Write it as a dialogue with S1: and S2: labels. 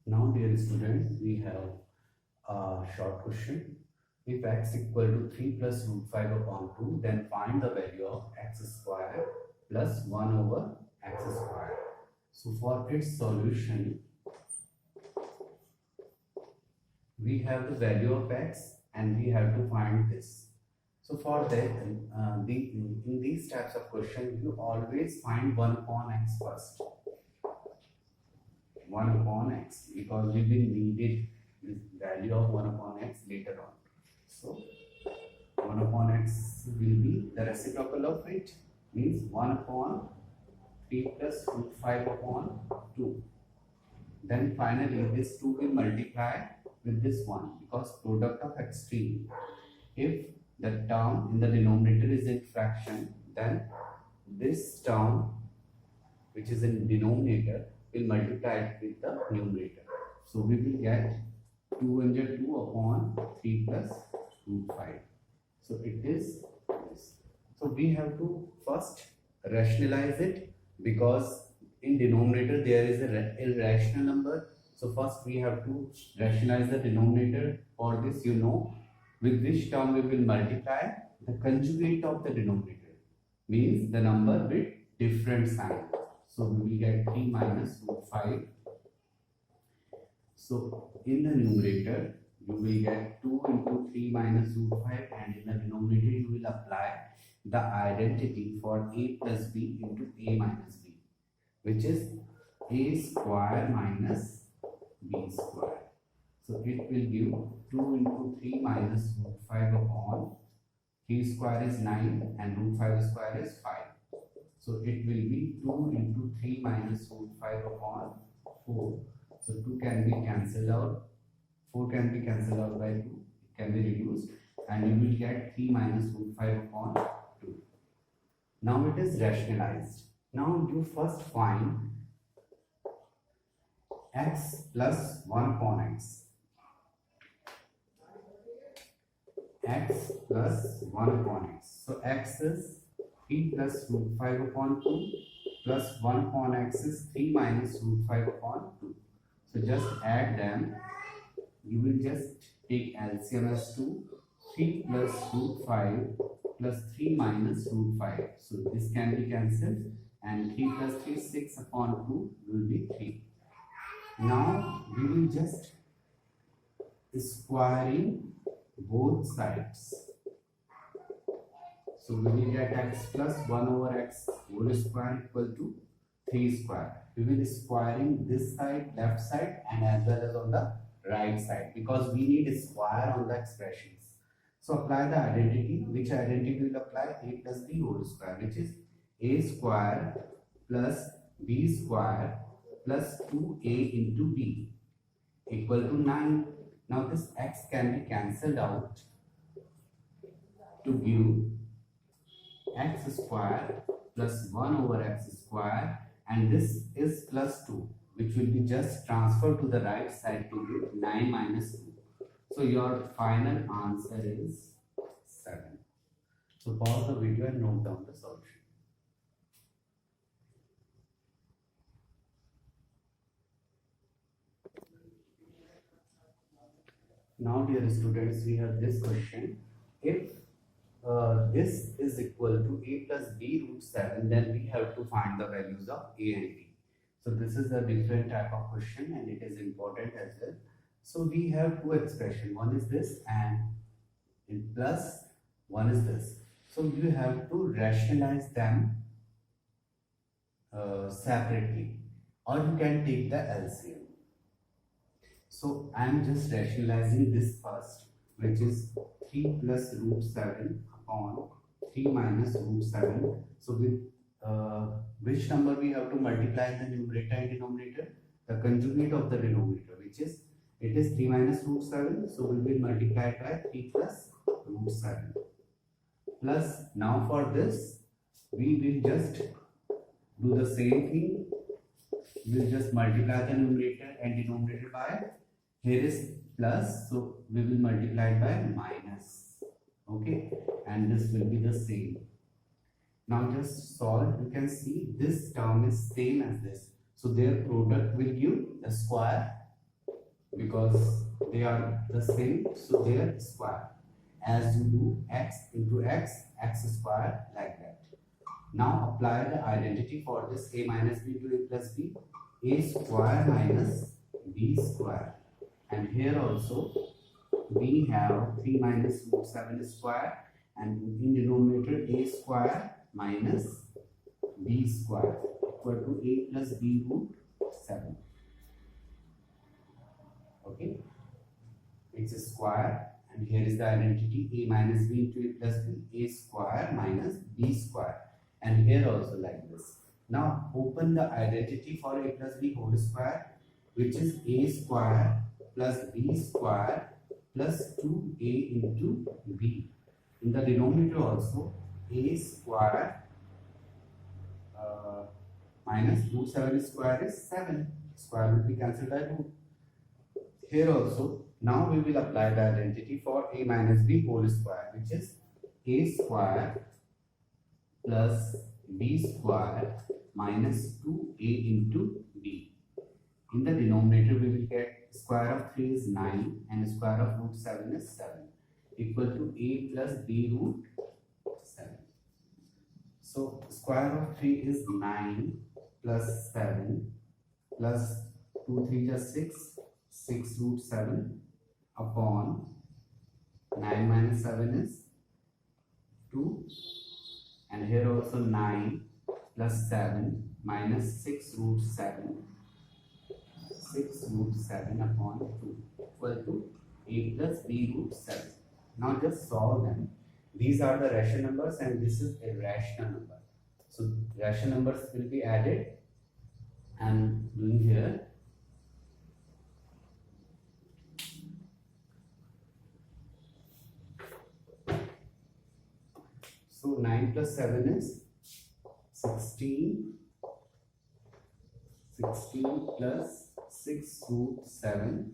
S1: Now, dear students, we have a short question. If x equal to 3 plus root 5 upon 2, then find the value of x square plus 1 over x square. So, for its solution, we have the value of x and we have to find this. So, for that, in these types of questions, you always find 1 upon x first. 1 upon x, because we will need it this value of 1 upon x later on. So 1 upon x will be the reciprocal of it, means 1 upon 3 plus root 5 upon 2. Then finally this 2 will multiply with this 1, because product of extreme. If the term in the denominator is in fraction, then this term which is in denominator will multiply it with the numerator. So we will get 2 under 2 upon 3 plus root 5. So it is this. So we have to first rationalize it, because in denominator there is a irrational number. So first we have to rationalize the denominator. For this, you know with which term we will multiply. The conjugate of the denominator means the number with different sign. So we will get 3 minus root 5. So in the numerator, you will get 2 into 3 minus root 5, and in the denominator, you will apply the identity for a plus b into a minus b, which is a square minus b square. So it will give 2 into 3 minus root 5 upon 3 square is 9 and root 5 square is 5. So it will be 2 into 3 minus root 5 upon 4. So 2 can be cancelled out. 4 can be cancelled out by 2. It can be reduced. And you will get 3 minus root 5 upon 2. Now it is rationalized. Now you first find x plus 1 upon x. X plus 1 upon x. So x is 3 plus root 5 upon 2 plus 1 upon x is 3 minus root 5 upon 2. So just add them. You will just take LCM as 2. 3 plus root 5 plus 3 minus root 5. So this can be cancelled, and 3 plus 3 6 upon 2 will be 3. Now we will just squaring both sides. So we will get x plus 1 over x whole square equal to 3 square. We will be squaring this side, left side, and as well as on the right side, because we need a square on the expressions. So apply the identity. Which identity will apply? A plus b whole square, which is a square plus b square plus 2a into b equal to 9. Now this x can be cancelled out to give x square plus 1 over x square, and this is plus 2, which will be just transferred to the right side to give 9 minus 2. So your final answer is 7. So pause the video and note down the solution. Now dear students, we have this question. If this is equal to a plus b root 7, then we have to find the values of a and b. So this is a different type of question, and it is important as well. So we have two expressions. One is this, and in plus one is this. So you have to rationalize them separately, or you can take the LCM. So I am just rationalizing this first, which is 3 plus root 7 upon 3 minus root 7. So with which number we have to multiply the numerator and denominator? The conjugate of the denominator, which is, it is 3 minus root 7. So we will multiply it by 3 plus root 7. Plus, now for this, we will just do the same thing. We will just multiply the numerator and denominator by, here is plus, so we will multiply it by minus. Okay, and this will be the same. Now just solve. You can see this term is same as this, so their product will give the square because they are the same, so they are square. As you do x into x, x square, like that. Now apply the identity for this a minus b to a plus b, a square minus b square. And here also we have 3 minus root 7 square, and in denominator a square minus b square equal to a plus b root 7. Okay, it's a square, and here is the identity a minus b into a plus b, a square minus b square, and here also like this. Now open the identity for a plus b whole square, which is a square plus b square plus 2a into b. In the denominator also a square minus root 7 square is 7. Square will be cancelled by root. Here also, now we will apply the identity for a minus b whole square, which is a square plus b square minus 2a into b. In the denominator, we will get square of 3 is 9 and square of root 7 is 7, equal to a plus b root 7. So square of 3 is 9 plus 7 plus 2 3 is 6, 6 root 7 upon 9 minus 7 is 2, and here also 9 plus 7 minus 6 root 7, 6 root 7 upon 2 equal to a plus b root 7. Now just solve them. These are the rational numbers and this is a rational number. So rational numbers will be added. And doing here. So 9 plus 7 is 16. 16 plus 6 root 7